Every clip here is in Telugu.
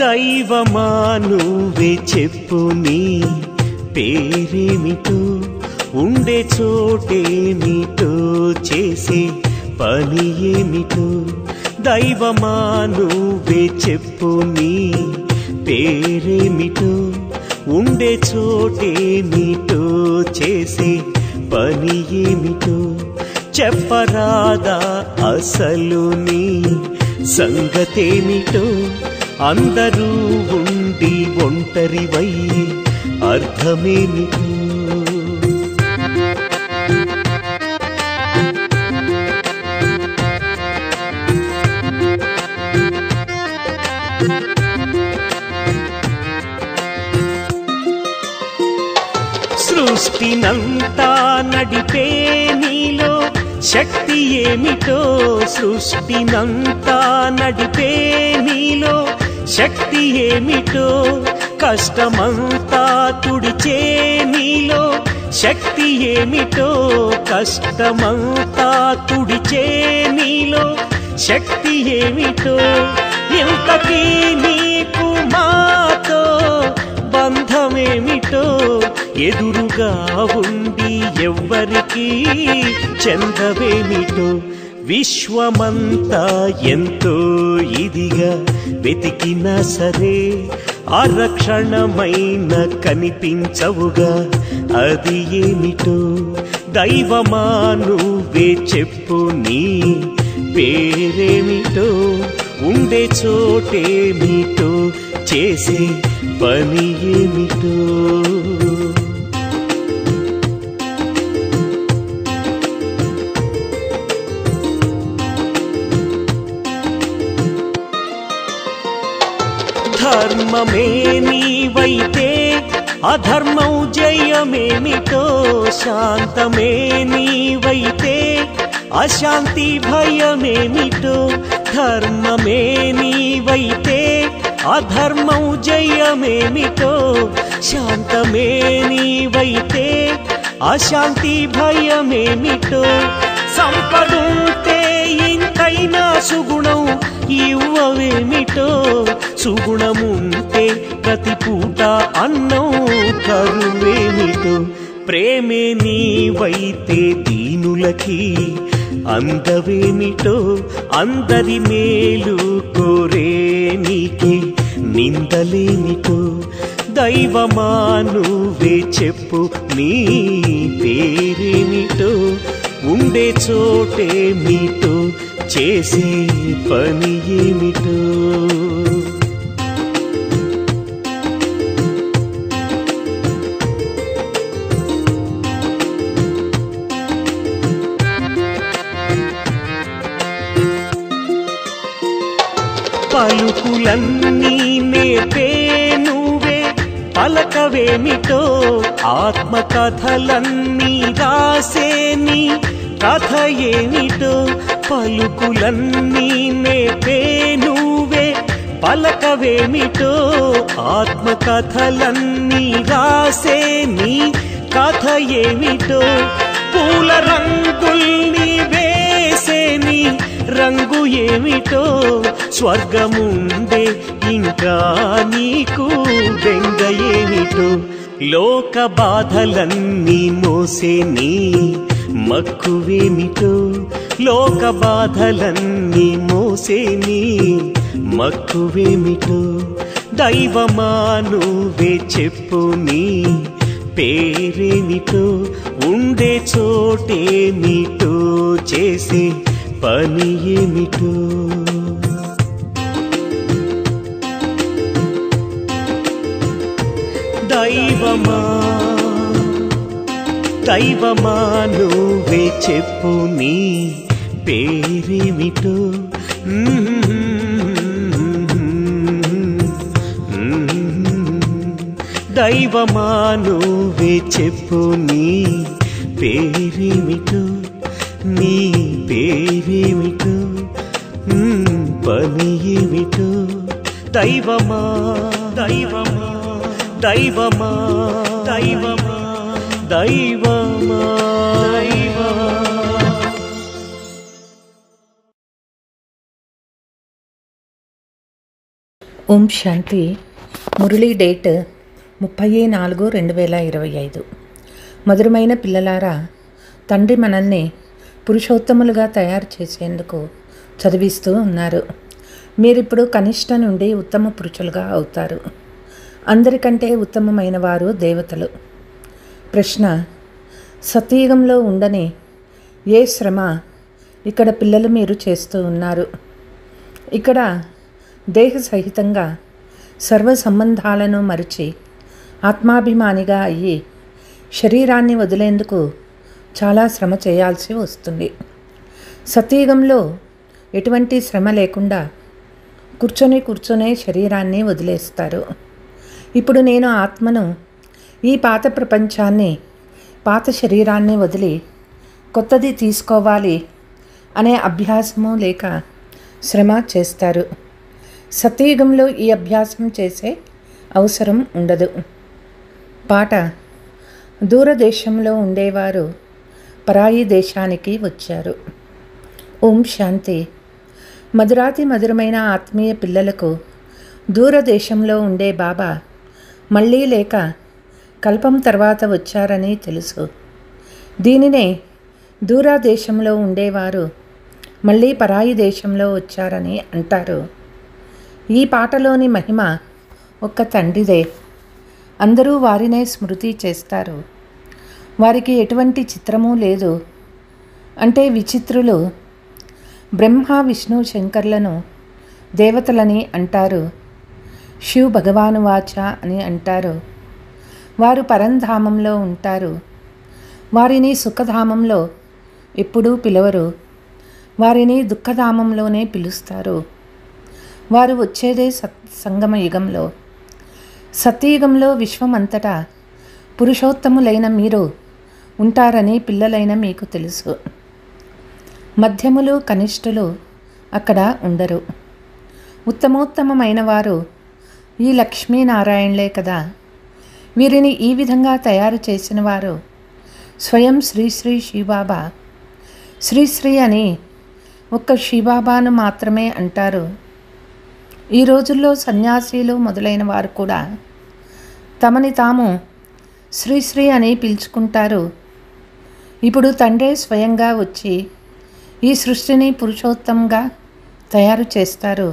దైవమా నువ్వే చెప్పు నీ పేరేమిటో, ఉండే చోటేమిటో, చేసే పని ఏమిటో. దైవమా నువ్వే చెప్పు నీ పేరేమిటో, ఉండే చోటేమిటో, చేసే పని ఏమిటో. చెప్పరాదా అసలు నీ సంగతేమిటో, అందరూ ఉండి ఒంటరివై అర్థమేమిటో. సృష్టినంతా నడిపే నీలో శక్తి ఏమిటో, సృష్టినంతా నడిపే నీలో శక్తి ఏమిటో. కష్టమంతా తుడిచే నీలో శక్తి ఏమిటో, కష్టమంతా తుడిచే నీలో శక్తి ఏమిటో. ఇంతకీ నీకు మాతో బంధమేమిటో, ఎదురుగా ఉండి ఎవ్వరికీ చెందవేమిటో. విశ్వమంతా ఎంతో ఇదిగా వెతికినా సరే ఆరక్షణమైన కనిపించవుగా, అది ఏమిటో. దైవమా నువ్వే చెప్పు నీ పేరేమిటో, ఉండే చోటేమిటో, చేసే పని ఏమిటో. ధర్మమే నీవైతే అధర్మం జయమేమిటో, శాంతమే నీవైతే అశాంతి భయమేమిటో. ధర్మమే నీవైతే అధర్మం జయమేమిటో, శాంతమే నీవైతే అశాంతి భయమేమిటో. సంపదుంటే ఇంకైనా సుగుణం ఇవ్వవేమిటో, సుగుణముంటే ప్రతి పూట అన్నం కరువేమిటో. ప్రేమే నీవైతే దీనులకి అందవేమిటో, అందరి మేలు కోరే నీకి నిందలేమిటో. దైవమా నువ్వే చెప్పు నీ పేరేమిటో, ఉండే చోటేమిటో, చేసే పని ఏమిటో. పలుకులన్నీ నేర్పే నువ్వే పలకవేమిటో, ఆత్మకథలన్నీ రాసే నీ కథ ఏమిటో. పలుకులన్నీ నేర్పే నువ్వే పలకవేమిటో, ఆత్మకథలన్నీ రాసే నీ కథ ఏమిటో. పూల రంగుల్ని వేసే నీ రంగు ఏమిటో, స్వర్గముందే ఇంకా నీకు బెంగ ఏమిటో. లోక బాధలన్నీ మోసే నీ మక్కువేమిటో, లోక బాధలన్నీ మోసే నీ మక్కువేమిటో. దైవమా నువ్వే చెప్పు నీ పేరేమిటో, ఉండే చోటేమిటో, చేసే పని ఏమిటో. దైవమా దైవమా నువ్వే చెప్పు నీ పేరేమిటో. దైవమా నువ్వే చెప్పు నీ పేరేమిటో, నీ పేరేమిటో, పని ఏమిటో. దైవమా దైవమా దైవమా దైవమా దైవమా దైవమా. ఓం శాంతి. మురళీ డేట్ 30/4/2025. మధురమైన పిల్లలారా, తండ్రి మనల్ని పురుషోత్తములుగా తయారు చేసేందుకు చదివిస్తూ ఉన్నారు. మీరిప్పుడు కనిష్ట నుండి ఉత్తమ పురుషులుగా అవుతారు. అందరికంటే ఉత్తమమైన వారు దేవతలు. ప్రశ్న: సతయుగంలో ఉండని ఏ శ్రమ ఇక్కడ పిల్లలు మీరు చేస్తూ ఉన్నారు? ఇక్కడ దేహ సహితంగా సర్వ సంబంధాలను మరిచి ఆత్మాభిమానిగా అయ్యి శరీరాన్ని వదిలేందుకు చాలా శ్రమ చేయాల్సి వస్తుంది. సతయుగంలో ఎటువంటి శ్రమ లేకుండా కూర్చొనే శరీరాన్ని వదిలేస్తారు. ఇప్పుడు నేను ఆత్మను ఈ పాత ప్రపంచాన్ని, పాత శరీరాన్ని వదిలి కొత్తది తీసుకోవాలి అనే అభ్యాసము లేక శ్రమ చేస్తారు. సతయుగంలో ఈ అభ్యాసం చేసే అవసరం ఉండదు. పాట: దూరదేశంలో ఉండేవారు పరాయి దేశానికి వచ్చారు. ఓం శాంతి. మధురాతి మధురమైన ఆత్మీయ పిల్లలకు దూరదేశంలో ఉండే బాబా మళ్ళీ లేక కల్పం తర్వాత వచ్చారని తెలుసు. దీనినే దూరదేశంలో ఉండేవారు మళ్ళీ పరాయి దేశంలో వచ్చారని అంటారు. ఈ పాటలోని మహిమ ఒక్క తండ్రిదే. అందరూ వారినే స్మృతి చేస్తారు. వారికి ఎటువంటి చిత్రమూ లేదు. అంటే విచిత్రులు బ్రహ్మ, విష్ణు, శంకర్లను దేవతలని అంటారు. శివ్ భగవాను వాచ అని అంటారు. వారు పరంధామంలో ఉంటారు. వారిని సుఖధామంలో ఎప్పుడూ పిలవరు. వారిని దుఃఖధామంలోనే పిలుస్తారు. వారు వచ్చేదే సంగమ యుగంలో. సత్యయుగంలో విశ్వమంతటా పురుషోత్తములైన మీరు ఉంటారని పిల్లలైన మీకు తెలుసు. మధ్యములు, కనిష్ఠులు అక్కడ ఉండరు. ఉత్తమోత్తమైన వారు ఈ లక్ష్మీనారాయణలే కదా. వీరిని ఈ విధంగా తయారు చేసిన వారు స్వయం శ్రీశ్రీ శివబాబా. శ్రీశ్రీ అని ఒక్క శివబాబాను మాత్రమే అంటారు. ఈ రోజుల్లో సన్యాసీలు మొదలైన వారు కూడా తమని తాము శ్రీశ్రీ అని పిలుచుకుంటారు. ఇప్పుడు తండ్రే స్వయంగా వచ్చి ఈ సృష్టిని పురుషోత్తంగా తయారు చేస్తారు.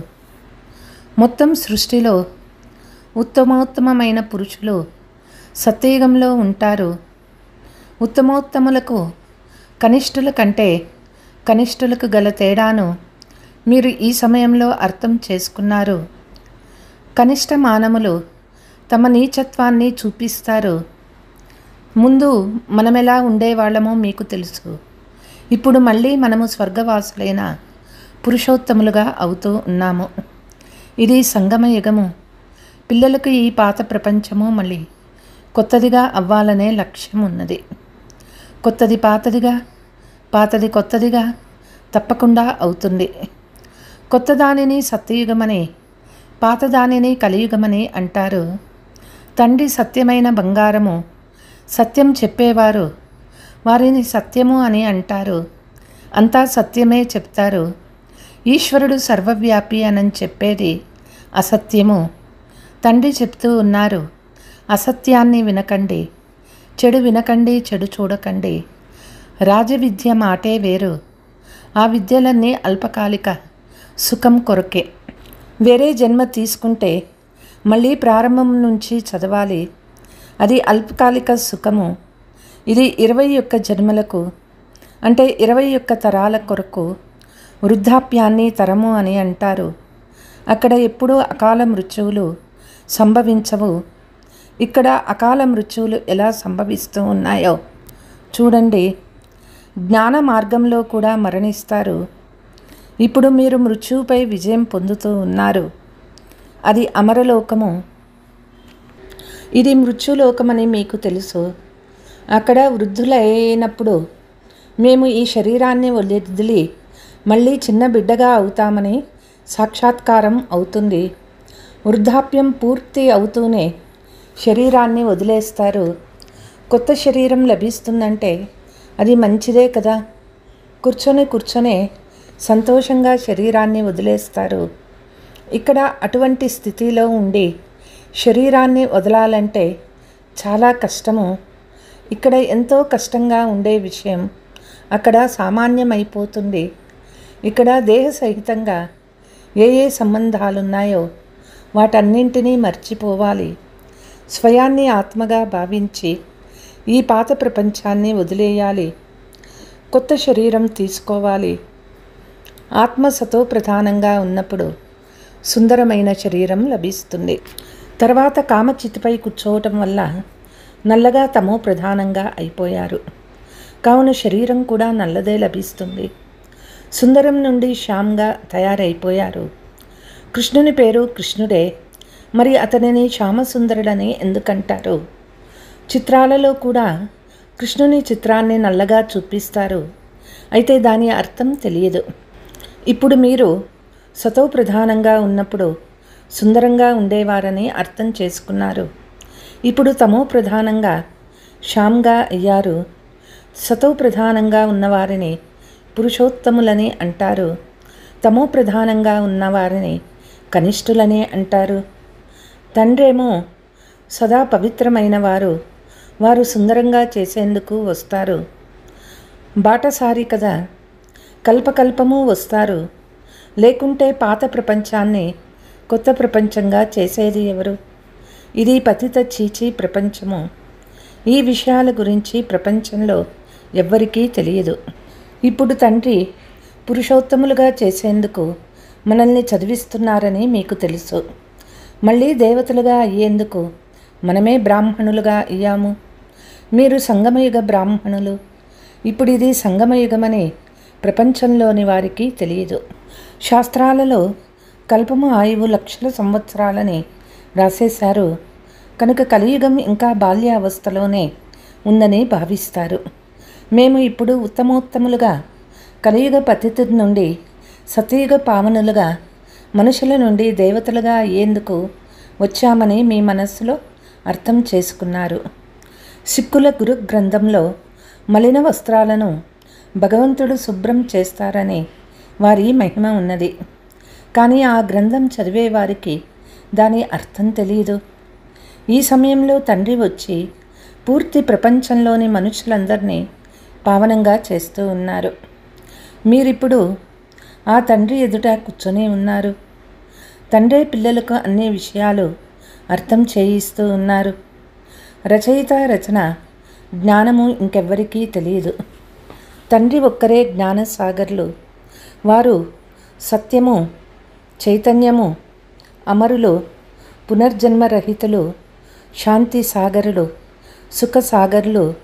మొత్తం సృష్టిలో ఉత్తమోత్తమైన పురుషులు సత్యయుగంలో ఉంటారు. ఉత్తమోత్తములకు కనిష్ఠుల కంటే కనిష్ఠులకు గల తేడాను మీరు ఈ సమయంలో అర్థం చేసుకున్నారు. కనిష్ట మానవులు తమ నీచత్వాన్ని చూపిస్తారు. ముందు మనమెలా ఉండేవాళ్ళమో మీకు తెలుసు. ఇప్పుడు మళ్ళీ మనము స్వర్గవాసులైన పురుషోత్తములుగా అవుతూ ఉన్నాము. ఇది సంగమ యుగము. పిల్లలకు ఈ పాత ప్రపంచము మళ్ళీ కొత్తదిగా అవ్వాలనే లక్ష్యం ఉన్నది. కొత్తది పాతదిగా, పాతది కొత్తదిగా తప్పకుండా అవుతుంది. కొత్తదానిని సత్యయుగమని, పాతదానిని కలియుగమని అంటారు. తండ్రి సత్యమైన బంగారము. సత్యం చెప్పేవారు వారిని సత్యము అని అంటారు. అంతా సత్యమే చెప్తారు. ఈశ్వరుడు సర్వవ్యాపి అని చెప్పేది అసత్యము. తండ్రి చెప్తూ ఉన్నారు, అసత్యాన్ని వినకండి, చెడు వినకండి, చెడు చూడకండి. రాజవిద్య మాటే వేరు. ఆ విద్యలన్నీ అల్పకాలిక సుఖం కొరకే. వేరే జన్మ తీసుకుంటే మళ్ళీ ప్రారంభం నుంచి చదవాలి. అది అల్పకాలిక సుఖము. ఇది 21 జన్మలకు, అంటే 21 తరాల కొరకు. వృద్ధాప్యాన్ని తరము అని అంటారు. అక్కడ ఎప్పుడూ అకాల మృత్యువులు సంభవించవు. ఇక్కడ అకాల మృత్యువులు ఎలా సంభవిస్తూ ఉన్నాయో చూడండి, జ్ఞాన మార్గంలో కూడా మరణిస్తారు. ఇప్పుడు మీరు మృత్యువుపై విజయం పొందుతూ ఉన్నారు. అది అమరలోకము. ఇది మృత్యులోకమని మీకు తెలుసు. అక్కడ వృద్ధులైనప్పుడు మేము ఈ శరీరాన్ని వదిలి మళ్ళీ చిన్న బిడ్డగా అవుతామని సాక్షాత్కారం అవుతుంది. వృద్ధాప్యం పూర్తి అవుతూనే శరీరాన్ని వదిలేస్తారు. కొత్త శరీరం లభిస్తుందంటే అది మంచిదే కదా. కూర్చొనే సంతోషంగా శరీరాన్ని వదిలేస్తారు. ఇక్కడ అటువంటి స్థితిలో ఉండి శరీరాన్ని వదలాలంటే చాలా కష్టము. ఇక్కడ ఎంతో కష్టంగా ఉండే విషయం అక్కడ సామాన్యమైపోతుంది. ఇక్కడ దేహ సహితంగా ఏ సంబంధాలున్నాయో వాటన్నింటినీ మర్చిపోవాలి. స్వయాన్ని ఆత్మగా భావించి ఈ పాత ప్రపంచాన్ని వదిలేయాలి. కొత్త శరీరం తీసుకోవాలి. ఆత్మ సతో ప్రధానంగా ఉన్నప్పుడు సుందరమైన శరీరం లభిస్తుంది. తర్వాత కామచితిపై కూర్చోవటం వల్ల నల్లగా తమో ప్రధానంగా అయిపోయారు. కావున శరీరం కూడా నల్లదే లభిస్తుంది. సుందరం నుండి శ్యామ్గా తయారైపోయారు. కృష్ణుని పేరు కృష్ణుడే. మరి అతనిని శ్యామసుందరుడని ఎందుకంటారు? చిత్రాలలో కూడా కృష్ణుని చిత్రాన్ని నల్లగా చూపిస్తారు. అయితే దాని అర్థం తెలియదు. ఇప్పుడు మీరు సతో ప్రధానంగా ఉన్నప్పుడు సుందరంగా ఉండేవారని అర్థం చేసుకున్నారు. ఇప్పుడు తమో ప్రధానంగా శ్యామ్గా అయ్యారు. సతో ప్రధానంగా ఉన్నవారిని పురుషోత్తములని అంటారు. తమో ప్రధానంగా ఉన్నవారిని కనిష్ఠులని అంటారు. తండ్రేమో సదా పవిత్రమైన వారు సుందరంగా చేసేందుకు వస్తారు. బాటసారి కదా, కల్పకల్పము వస్తారు. లేకుంటే పాత ప్రపంచాన్ని కొత్త ప్రపంచంగా చేసేది ఎవరు? ఇది పతిత చీచీ ప్రపంచము. ఈ విషయాల గురించి ప్రపంచంలో ఎవ్వరికీ తెలియదు. ఇప్పుడు తండ్రి పురుషోత్తములుగా చేసేందుకు మనల్ని చదివిస్తున్నారని మీకు తెలుసు. మళ్ళీ దేవతలుగా అయ్యేందుకు మనమే బ్రాహ్మణులుగా అయ్యాము. మీరు సంగమయుగ బ్రాహ్మణులు. ఇప్పుడు ఇది సంగమయుగమని ప్రపంచంలోని వారికి తెలియదు. శాస్త్రాలలో కల్పము ఆయువు లక్షల సంవత్సరాలని రాసేశారు. కనుక కలియుగం ఇంకా బాల్యావస్థలోనే ఉందని భావిస్తారు. మేము ఇప్పుడు ఉత్తమోత్తములుగా కలియుగ పతిథి నుండి సతయుగ పావనులుగా మనుషుల నుండి దేవతలుగా అయ్యేందుకు వచ్చామని మీ మనస్సులో అర్థం చేసుకున్నారు. సిక్కుల గురు గ్రంథంలో మలిన వస్త్రాలను భగవంతుడు శుభ్రం చేస్తారని వారి మహిమ ఉన్నది. కానీ ఆ గ్రంథం చదివే వారికి దాని అర్థం తెలియదు. ఈ సమయంలో తండ్రి వచ్చి పూర్తి ప్రపంచంలోని మనుషులందరినీ పావనంగా చేస్తూ ఉన్నారు. మీరిప్పుడు ఆ తండ్రి ఎదుట కూర్చొని ఉన్నారు. తండ్రి పిల్లలకు అన్ని విషయాలు అర్థం చేయిస్తూ ఉన్నారు. రచయిత రచన జ్ఞానము ఇంకెవ్వరికీ తెలియదు. తండ్రి ఒక్కరే జ్ఞానసాగర్లు. వారు సత్యము, చైతన్యము, అమరులు, పునర్జన్మరహితులు, శాంతి సాగరులు, సుఖ సాగర్లు,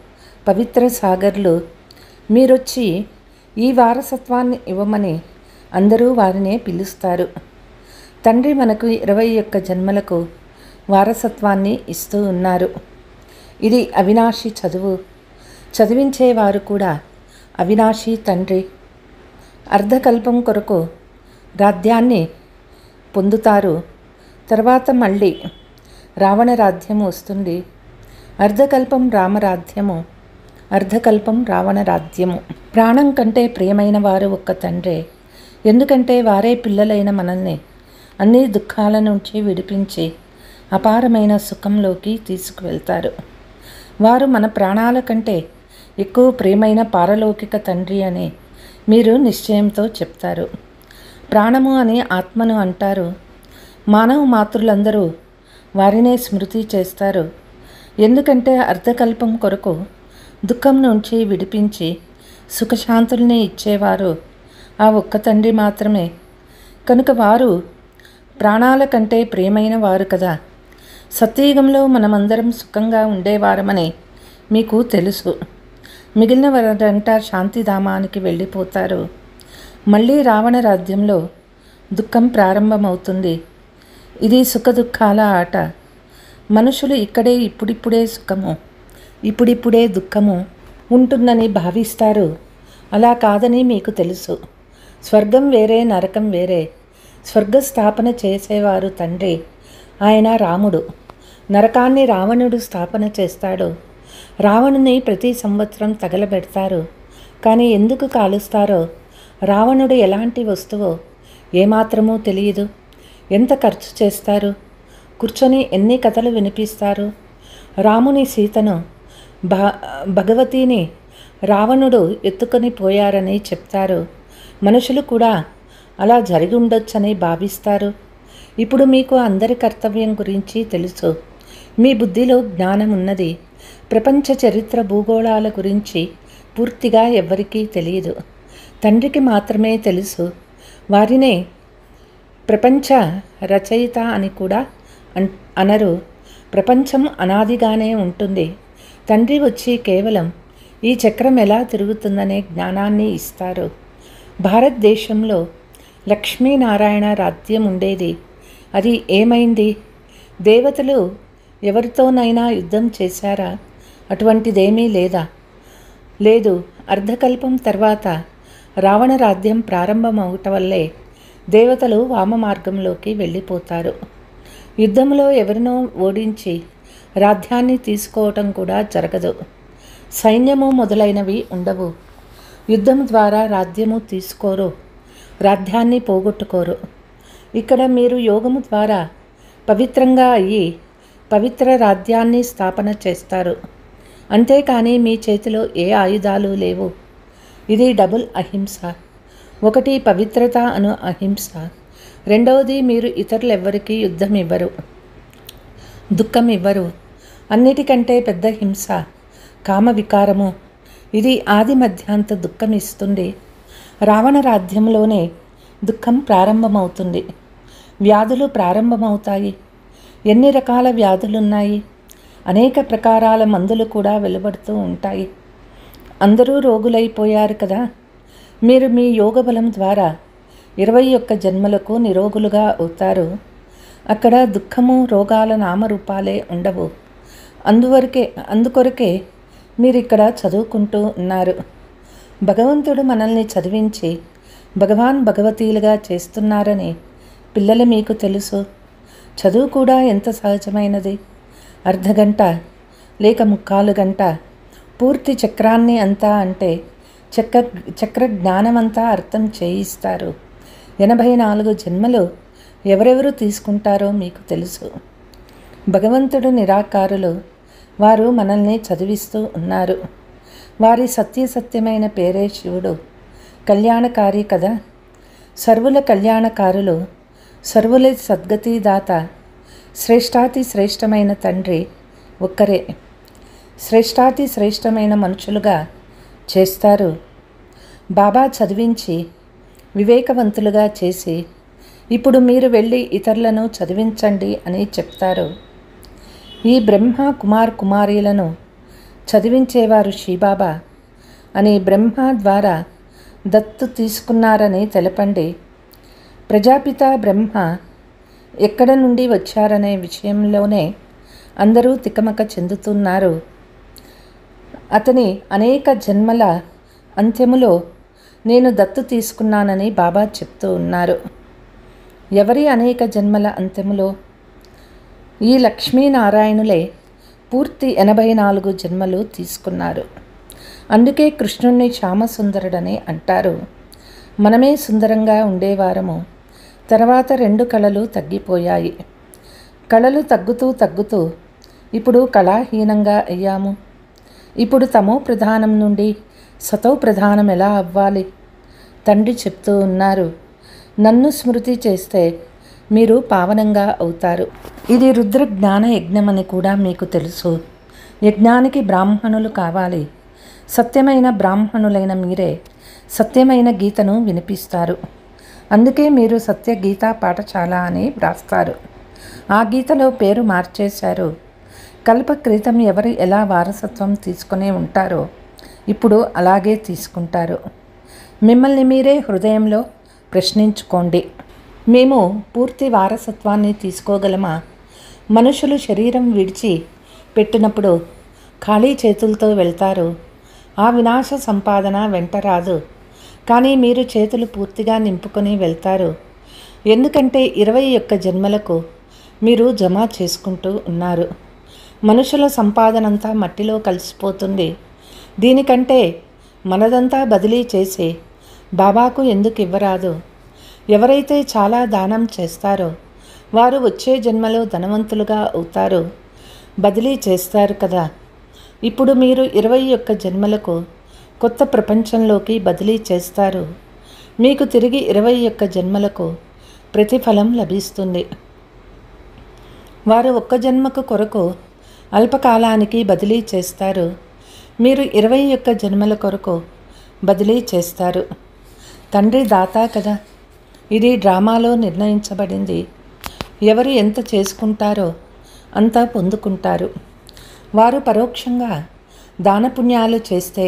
పవిత్ర సాగర్లు. మీరొచ్చి ఈ వారసత్వాన్ని ఇవ్వమని అందరూ వారినే పిలుస్తారు. తండ్రి మనకు 21 జన్మలకు వారసత్వాన్ని ఇస్తూ ఉన్నారు. ఇది అవినాశి చదువు. చదివించేవారు కూడా అవినాశి తండ్రి. అర్ధకల్పం కొరకు రాధ్యాన్ని పొందుతారు. తర్వాత మళ్ళీ రావణ రాధ్యము వస్తుంది. అర్ధకల్పం రామరాధ్యము, అర్ధకల్పం రావణ రాధ్యము. ప్రాణం కంటే ప్రియమైన వారు ఒక్క తండ్రే. ఎందుకంటే వారే పిల్లలైన మనల్ని అన్ని దుఃఖాల నుంచి విడిపించి అపారమైన సుఖంలోకి తీసుకువెళ్తారు. వారు మన ప్రాణాల కంటే ఎక్కువ ప్రియమైన పారలౌకిక తండ్రి అని మీరు నిశ్చయంతో చెప్తారు. ప్రాణము అని ఆత్మను అంటారు. మానవ మాతృలందరూ వారినే స్మృతి చేస్తారు. ఎందుకంటే అర్ధకల్పం కొరకు దుఃఖం నుంచి విడిపించి సుఖశాంతుల్ని ఇచ్చేవారు ఆ ఒక్క తండ్రి మాత్రమే. కనుక వారు ప్రాణాల కంటే ప్రియమైన వారు కదా. సత్యయుగంలో మనమందరం సుఖంగా ఉండేవారమని మీకు తెలుసు. మిగిలిన వారంతా శాంతిధామానికి వెళ్ళిపోతారు. మళ్ళీ రావణ రాజ్యంలో దుఃఖం ప్రారంభమవుతుంది. ఇది సుఖదుఖాల ఆట. మనుషులు ఇక్కడే ఇప్పుడిప్పుడే సుఖము, ఇప్పుడిప్పుడే దుఃఖము ఉంటుందని భావిస్తారు. అలా కాదని మీకు తెలుసు. స్వర్గం వేరే, నరకం వేరే. స్వర్గ స్థాపన చేసేవారు తండ్రి, ఆయన రాముడు. నరకాన్ని రావణుడు స్థాపన చేస్తాడు. రావణుని ప్రతి సంవత్సరం తగలబెడతారు. కానీ ఎందుకు కాలుస్తారో, రావణుడు ఎలాంటి వస్తువో ఏమాత్రమూ తెలియదు. ఎంత ఖర్చు చేస్తారు, కూర్చొని ఎన్ని కథలు వినిపిస్తారు. రాముని సీతను భగవతిని రావణుడు ఎత్తుకొని పోయారని చెప్తారు. మనుషులు కూడా అలా జరిగి ఉండొచ్చని భావిస్తారు. ఇప్పుడు మీకు అందరి కర్తవ్యం గురించి తెలుసు. మీ బుద్ధిలో జ్ఞానం ఉన్నది. ప్రపంచ చరిత్ర భూగోళాల గురించి పూర్తిగా ఎవ్వరికీ తెలియదు. తండ్రికి మాత్రమే తెలుసు. వారినే ప్రపంచ రచయిత అని కూడా అనరు. ప్రపంచం అనాదిగానే ఉంటుంది. తండ్రి వచ్చి కేవలం ఈ చక్రం ఎలా తిరుగుతుందనే జ్ఞానాన్ని ఇస్తారు. భారతదేశంలో లక్ష్మీనారాయణ రాజ్యం ఉండేది. అది ఏమైంది? దేవతలు ఎవరితోనైనా యుద్ధం చేశారా? అటువంటిదేమీ లేదు. అర్ధకల్పం తర్వాత రావణ రాజ్యం ప్రారంభమవటం వల్లే దేవతలు వామ మార్గంలోకి వెళ్ళిపోతారు. యుద్ధంలో ఎవరినో ఓడించి రాజ్యాన్ని తీసుకోవటం కూడా జరగదు. సైన్యము మొదలైనవి ఉండవు. యుద్ధం ద్వారా రాజ్యము తీసుకోరు, రాజ్యాన్ని పోగొట్టుకోరు. ఇక్కడ మీరు యోగము ద్వారా పవిత్రంగా అయ్యి పవిత్ర రాజ్యాన్ని స్థాపన చేస్తారు. అంతేకాని మీ చేతిలో ఏ ఆయుధాలు లేవు. ఇది డబుల్ అహింస. ఒకటి పవిత్రత అను అహింస, రెండవది మీరు ఇతరులెవ్వరికీ యుద్ధం ఇవ్వరు, దుఃఖం ఇవ్వరు. అన్నిటికంటే పెద్ద హింస కామ వికారము. ఇది ఆది మధ్యాంత దుఃఖం ఇస్తుంది. రావణ రాజ్యంలోనే దుఃఖం ప్రారంభమవుతుంది. వ్యాధులు ప్రారంభమవుతాయి. ఎన్ని రకాల వ్యాధులున్నాయి. అనేక ప్రకారాల మందులు కూడా వెలువడుతూ ఉంటాయి. అందరూ రోగులైపోయారు కదా. మీరు మీ యోగ బలం ద్వారా 21 జన్మలకు నిరోగులుగా అవుతారు. అక్కడ దుఃఖము, రోగాల నామరూపాలే ఉండవు. అందుకొరకే మీరిక్కడ చదువుకుంటూ ఉన్నారు. భగవంతుడు మనల్ని చదివించి భగవతీలుగా చేస్తున్నారని పిల్లలు మీకు తెలుసు. చదువు కూడా ఎంత సహజమైనది. అర్ధగంట లేక 3/4 గంట పూర్తి చక్రాన్ని అంతా అంటే చక్ర జ్ఞానమంతా అర్థం చేయిస్తారు. 84 జన్మలు ఎవరెవరు తీసుకుంటారో మీకు తెలుసు. భగవంతుడు నిరాకారులు. వారు మనల్ని చదివిస్తూ ఉన్నారు. వారి సత్యమైన పేరే శివుడు. కళ్యాణకారి కదా. సర్వుల కళ్యాణకారులు, సర్వుల సద్గతిదాత, శ్రేష్టాతి శ్రేష్టమైన తండ్రి ఒక్కరే. శ్రేష్టాతి శ్రేష్టమైన మనుషులుగా చేస్తారు. బాబా చదివించి వివేకవంతులుగా చేసి ఇప్పుడు మీరు వెళ్ళి ఇతరులను చదివించండి అని చెప్తారు. ఈ బ్రహ్మ కుమారీలను చదివించేవారు శ్రీబాబా అని బ్రహ్మ ద్వారా దత్తు తీసుకున్నారని తెలపండి. ప్రజాపిత బ్రహ్మ ఎక్కడ నుండి వచ్చారనే విషయంలోనే అందరూ తికమక చెందుతున్నారు. అతని అనేక జన్మల అంత్యములో నేను దత్తు తీసుకున్నానని బాబా చెప్తూ ఉన్నారు. ఎవరి అనేక జన్మల అంత్యములో? ఈ లక్ష్మీనారాయణులే పూర్తి 84 జన్మలు తీసుకున్నారు. అందుకే కృష్ణుణ్ణి శ్యామసుందరుడని అంటారు. మనమే సుందరంగా ఉండేవారము. తర్వాత 2 కళలు తగ్గిపోయాయి. కళలు తగ్గుతూ ఇప్పుడు కళాహీనంగా అయ్యాము. ఇప్పుడు తమో ప్రధానం నుండి సతో ప్రధానం ఎలా అవ్వాలి? తండ్రి చెప్తూ ఉన్నారు, నన్ను స్మృతి చేస్తే మీరు పావనంగా అవుతారు. ఇది రుద్ర జ్ఞాన యజ్ఞమని కూడా మీకు తెలుసు. యజ్ఞానికి బ్రాహ్మణులు కావాలి. సత్యమైన బ్రాహ్మణులైన మీరే సత్యమైన గీతను వినిపిస్తారు. అందుకే మీరు సత్య గీతా పాఠశాల అని వ్రాస్తారు. ఆ గీతలో పేరు మార్చేశారు. కల్ప క్రితం ఎవరు ఎలా వారసత్వం తీసుకునే ఉంటారో ఇప్పుడు అలాగే తీసుకుంటారు. మిమ్మల్ని మీరే హృదయంలో ప్రశ్నించుకోండి. మేము పూర్తి వారసత్వాన్ని తీసుకోగలమా? మనుషులు శరీరం విడిచి పెట్టినప్పుడు ఖాళీ చేతులతో వెళ్తారు. ఆ వినాశ సంపాదన వెంట రాదు. కానీ మీరు చేతులు పూర్తిగా నింపుకొని వెళ్తారు. ఎందుకంటే 21 జన్మలకు మీరు జమ చేసుకుంటూ ఉన్నారు. మనుషుల సంపాదనంతా మట్టిలో కలిసిపోతుంది. దీనికంటే మనదంతా బదిలీ చేసి బాబాకు ఎందుకు ఇవ్వరాదు? ఎవరైతే చాలా దానం చేస్తారో వారు వచ్చే జన్మలో ధనవంతులుగా అవుతారు. బదిలీ చేస్తారు కదా. ఇప్పుడు మీరు 21 జన్మలకు కొత్త ప్రపంచంలోకి బదిలీ చేస్తారు. మీకు తిరిగి 21 జన్మలకు ప్రతిఫలం లభిస్తుంది. వారు 1 జన్మకు కొరకు అల్పకాలానికి బదిలీ చేస్తారు. మీరు 21 జన్మల కొరకు బదిలీ చేస్తారు. తండ్రి దాత కదా. ఇది డ్రామాలో నిర్ణయించబడింది. ఎవరు ఎంత చేసుకుంటారో అంతా పొందుకుంటారు. వారు పరోక్షంగా దానపుణ్యాలు చేస్తే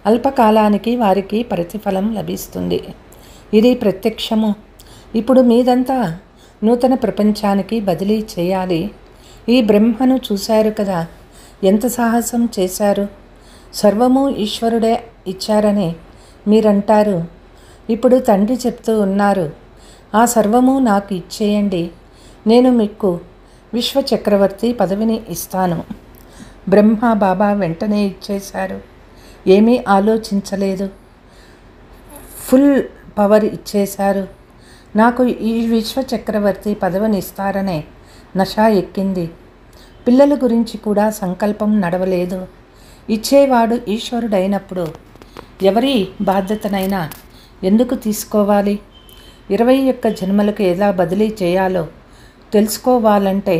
అల్పకాలానికి వారికి ప్రతిఫలం లభిస్తుంది. ఇది ప్రత్యక్షము. ఇప్పుడు మీదంతా నూతన ప్రపంచానికి బదిలీ చేయాలి. ఈ బ్రహ్మను చూశారు కదా, ఎంత సాహసం చేశారు. సర్వము ఈశ్వరుడే ఇచ్చారని మీరంటారు. ఇప్పుడు తండ్రి చెప్తూ ఉన్నారు, ఆ సర్వము నాకు ఇచ్చేయండి, నేను మీకు విశ్వచక్రవర్తి పదవిని ఇస్తాను. బ్రహ్మ బాబా వెంటనే ఇచ్చేశారు. ఏమీ ఆలోచించలేదు. ఫుల్ పవర్ ఇచ్చేశారు. నాకు ఈ విశ్వచక్రవర్తి పదవిని ఇస్తారనే నష ఎక్కింది. పిల్లల గురించి కూడా సంకల్పం నడవలేదు. ఇచ్చేవాడు ఈశ్వరుడైనప్పుడు ఎవరి బాధ్యతనైనా ఎందుకు తీసుకోవాలి? 21 జన్మలకు ఎలా బదిలీ చేయాలో తెలుసుకోవాలంటే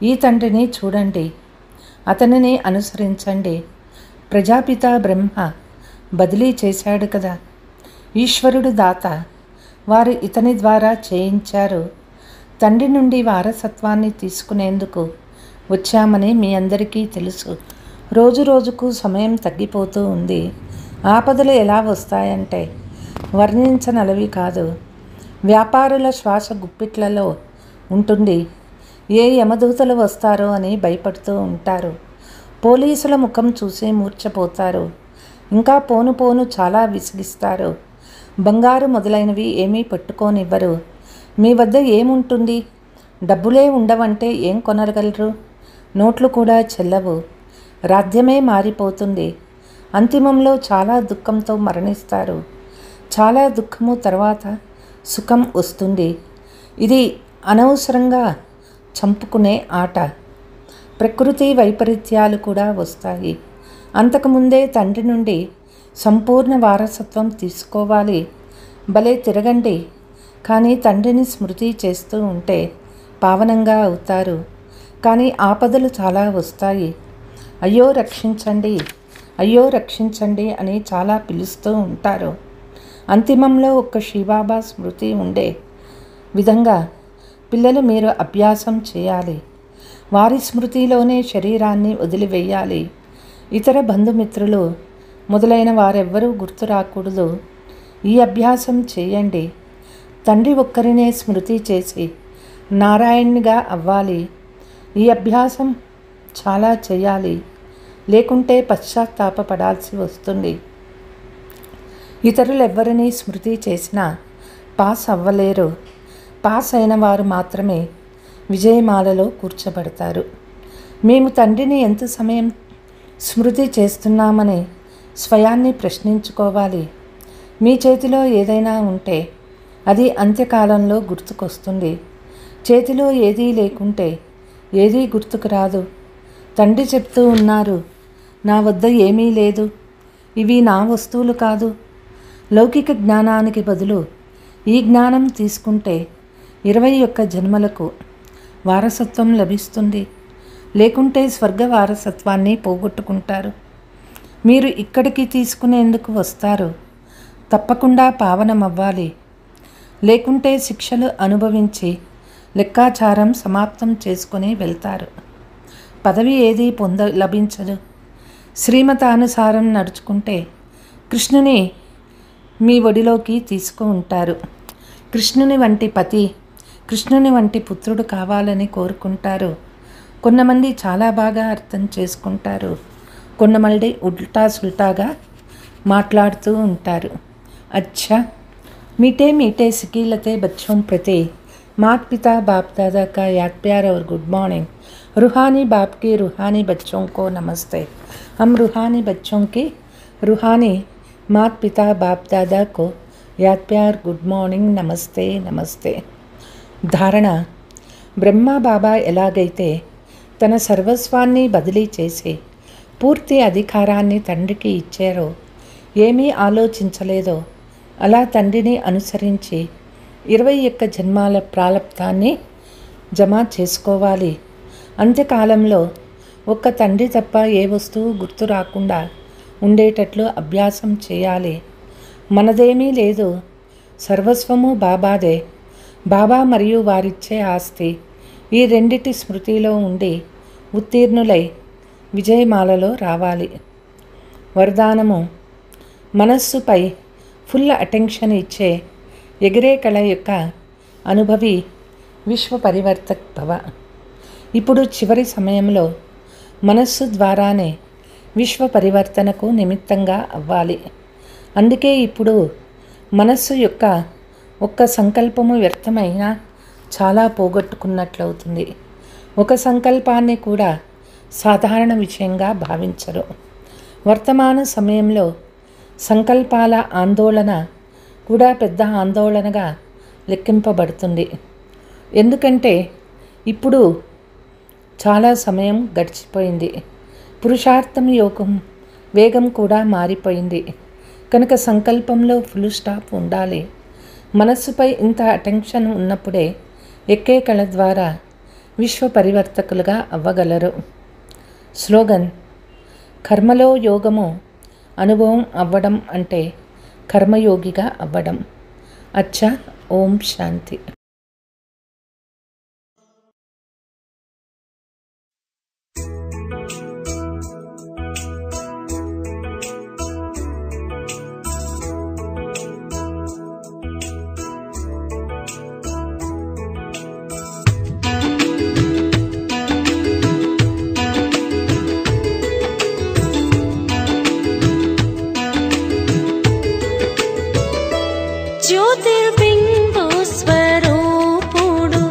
ఈ తండ్రిని చూడండి, అతనిని అనుసరించండి. ప్రజాపిత బ్రహ్మ బదిలీ చేశాడు కదా. ఈశ్వరుడు దాత. వారు ఇతని ద్వారా చేయించారు. తండ్రి నుండి వారసత్వాన్ని తీసుకునేందుకు వచ్చామని మీ అందరికీ తెలుసు. రోజు రోజుకు సమయం తగ్గిపోతూ ఉంది. ఆపదలు ఎలా వస్తాయంటే వర్ణించనలవి కాదు. వ్యాపారుల శ్వాస గుప్పిట్లలో ఉంటుంది. ఏ యమదూతలు వస్తారో అని భయపడుతూ ఉంటారు. పోలీసుల ముఖం చూసి మూర్ఛపోతారు. ఇంకా పోను పోను చాలా విసిగిస్తారు. బంగారు మొదలైనవి ఏమీ పట్టుకోనివ్వరు. మీ వద్ద ఏముంటుంది? డబ్బులే ఉండవంటే ఏం కొనగలరు? నోట్లు కూడా చెల్లవు. రాజ్యమే మారిపోతుంది. అంతిమంలో చాలా దుఃఖంతో మరణిస్తారు. చాలా దుఃఖము తర్వాత సుఖం వస్తుంది. ఇది అనవసరంగా చంపుకునే ఆట. ప్రకృతి వైపరీత్యాలు కూడా వస్తాయి. అంతకుముందే తండ్రి నుండి సంపూర్ణ వారసత్వం తీసుకోవాలి. భలే తిరగండి. కానీ తండ్రిని స్మృతి చేస్తూ ఉంటే పావనంగా అవుతారు. కానీ ఆపదలు చాలా వస్తాయి. అయ్యో రక్షించండి, అయ్యో రక్షించండి అని చాలా పిలుస్తూ ఉంటారు. అంతిమంలో ఒక్క శ్రీబాబా స్మృతి ఉండే విధంగా పిల్లలు మీరు అభ్యాసం చేయాలి. వారి స్మృతిలోనే శరీరాన్ని వదిలివేయాలి. ఇతర బంధుమిత్రులు మొదలైన వారెవ్వరూ గుర్తు రాకూడదు. ఈ అభ్యాసం చేయండి. తండ్రి ఒక్కరినే స్మృతి చేసి నారాయణునిగా అవ్వాలి. ఈ అభ్యాసం చాలా చేయాలి. లేకుంటే పశ్చాత్తాపపడాల్సి వస్తుంది. ఇతరులెవ్వరినీ స్మృతి చేసినా పాస్ అవ్వలేరు. పాస్ అయిన వారు మాత్రమే విజయమాలలో కూర్చోబడతారు. మేము తండ్రిని ఎంత సమయం స్మృతి చేస్తున్నామని స్వయాన్ని ప్రశ్నించుకోవాలి. మీ చేతిలో ఏదైనా ఉంటే అది అంత్యకాలంలో గుర్తుకొస్తుంది. చేతిలో ఏదీ లేకుంటే ఏదీ గుర్తుకు రాదు. తండ్రి చెప్తూ ఉన్నారు, నా వద్ద ఏమీ లేదు, ఇవి నా వస్తువులు కాదు. లౌకిక జ్ఞానానికి బదులు ఈ జ్ఞానం తీసుకుంటే 21 జన్మలకు వారసత్వం లభిస్తుంది. లేకుంటే స్వర్గ వారసత్వాన్ని పోగొట్టుకుంటారు. మీరు ఇక్కడికి తీసుకునేందుకు వస్తారు. తప్పకుండా పావనమవ్వాలి. లేకుంటే శిక్షలు అనుభవించి లెక్కాచారం సమాప్తం చేసుకుని వెళ్తారు. పదవి ఏదీ లభించదు. శ్రీమతానుసారం నడుచుకుంటే కృష్ణుని మీ ఒడిలోకి తీసుకుంటారు. కృష్ణుని వంటి పతి, కృష్ణుని వంటి పుత్రుడు కావాలని కోరుకుంటారు. కొంతమంది చాలా బాగా అర్థం చేసుకుంటారు, కొంతమంది ఉల్టా సుల్టాగా మాట్లాడుతూ ఉంటారు. अच्छा मीठे मीठे सिकीलते बच्चों प्रति माता पिता बाप दादा का याद प्यार और गुड मॉर्निंग. रूहानी बाप के रूहानी बच्चों को नमस्ते. हम रूहानी बच्चों के रूहानी माता पिता बाप दादा को याद प्यार गुड मॉर्निंग नमस्ते नमस्ते. ధారణ: బ్రహ్మ బాబా ఎలాగైతే తన సర్వస్వాన్ని బదిలీ చేసి పూర్తి అధికారాన్ని తండ్రికి ఇచ్చారో, ఏమీ ఆలోచించలేదో, అలా తండ్రిని అనుసరించి 21 జన్మాల ప్రాలబ్ధాన్ని జమ చేసుకోవాలి. అంత్యకాలంలో ఒక్క తండ్రి తప్ప ఏ వస్తువు గుర్తు రాకుండా ఉండేటట్లు అభ్యాసం చేయాలి. మనదేమీ లేదు, సర్వస్వము బాబాదే. బాబా మరియు వారిచ్చే ఆస్తి ఈ రెండిటి స్మృతిలో ఉండి ఉత్తీర్ణులై విజయమాలలో రావాలి. వరదానము: మనస్సుపై ఫుల్ అటెన్షన్ ఇచ్చే ఎగిరే కళ యొక్క అనుభవి విశ్వ పరివర్తక్ భవ. ఇప్పుడు చివరి సమయంలో మనస్సు ద్వారానే విశ్వ పరివర్తనకు నిమిత్తంగా అవ్వాలి. అందుకే ఇప్పుడు మనస్సు యొక్క ఒక్క సంకల్పము వ్యర్థమైనా చాలా పోగొట్టుకున్నట్లవుతుంది. ఒక సంకల్పాన్ని కూడా సాధారణ విషయంగా భావించరు. వర్తమాన సమయంలో సంకల్పాల ఆందోళన కూడా పెద్ద ఆందోళనగా లెక్కింపబడుతుంది. ఎందుకంటే ఇప్పుడు చాలా సమయం గడిచిపోయింది. పురుషార్థం యోగం వేగం కూడా మారిపోయింది. కనుక సంకల్పంలో ఫుల్ స్టాప్ ఉండాలి. మనస్సుపై ఇంత అటెన్షన్ ఉన్నప్పుడే ఎక్కే కళ ద్వారా విశ్వ పరివర్తకులుగా అవ్వగలరు. స్లోగన్: కర్మలో యోగము అనుభవం అవ్వడం అంటే కర్మయోగిగా అవ్వడం. అచ్చా. ఓం శాంతి. జ్యోతిర్బిందు స్వరూపుడు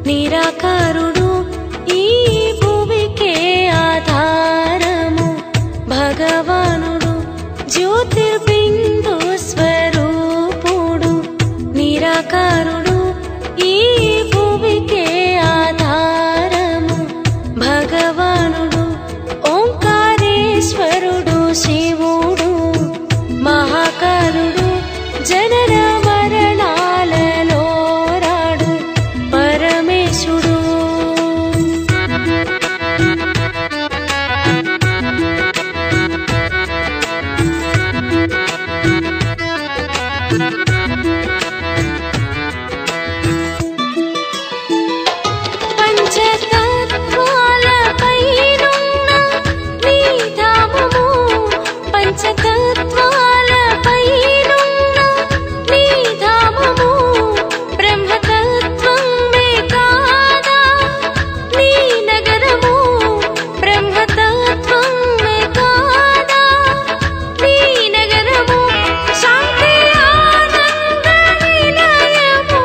నిరాకారుడు ఈ భువికే ఆధారము భగవానుడు. జ్యోతిర్బిందు స్వరూపుడు నిరాకారుడు ఈ భువికే ఆధారము భగవానుడు. ఓంకారేశ్వరుడు శివుడు మహాకారుడు జనన మరణాలలో రాడు పరమేశుడు. పంచతత్వాలపైనున్న నీ ధామము, పంచతత్వాలపైనున్న నీ ధామము బ్రహ్మతత్వమే కాదా నీ నగరము, బ్రహ్మతత్వమే కాదా నీ నగరము. శాంతి ఆనంద నిలయము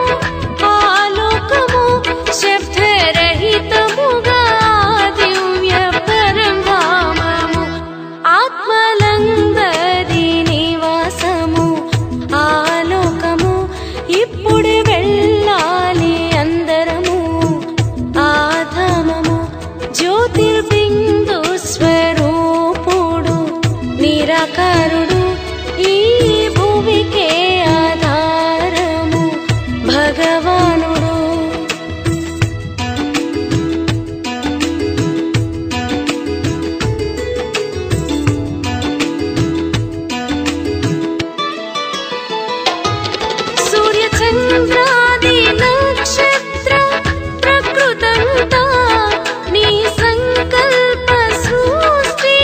ఆలోకము, శబ్దరహితముగా దివ్య పరంధామము. ఆత్మలందరి నివాసము ఆలోకము. ఇప్పుడు వెళ్ళాలి అందరము ఆధామము. జ్యోతిర్బిందు స్వరూపుడు నిరాకారుడు ఈ భువికే ఆధారము భగవానుడు. సూర్యచంద్రాది నక్షత్ర ప్రకృతంతా నీ సంకల్ప సృష్టి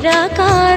నిరాకారుడు